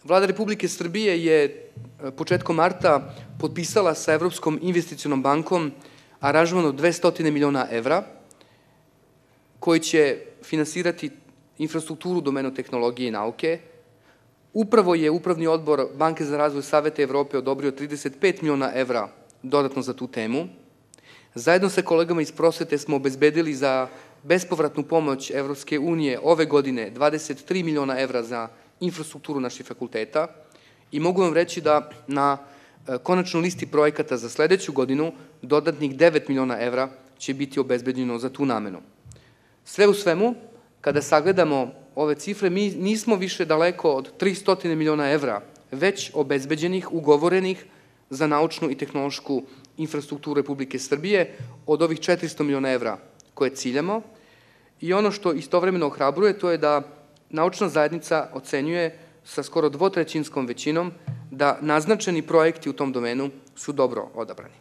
Vlada Republike Srbije je početkom marta potpisala sa Evropskom investicionom bankom aranžman od 200 miliona evra koji će finansirati infrastrukturu u domenu tehnologije i nauke. Upravo je Upravni odbor Banke za razvoj Saveta Evrope odobrio 35 miliona evra dodatno za tu temu. Zajedno sa kolegama iz prosvete smo obezbedili za bespovratnu pomoć Evropske unije ove godine 23 miliona evra za infrastrukturu naših fakulteta i mogu vam reći da na konačnoj listi projekata za sledeću godinu dodatnih 9 miliona evra će biti obezbeđeno za tu namenu. Sve u svemu, kada sagledamo ove cifre, mi nismo više daleko od 300 miliona evra već obezbeđenih, ugovorenih za naučnu i tehnološku infrastrukturu Republike Srbije od ovih 400 miliona evra koje ciljamo. I ono što istovremeno ohrabruje, to je da naučna zajednica ocenjuje sa skoro dvotrećinskom većinom da naznačeni projekti u tom domenu su dobro odabrani.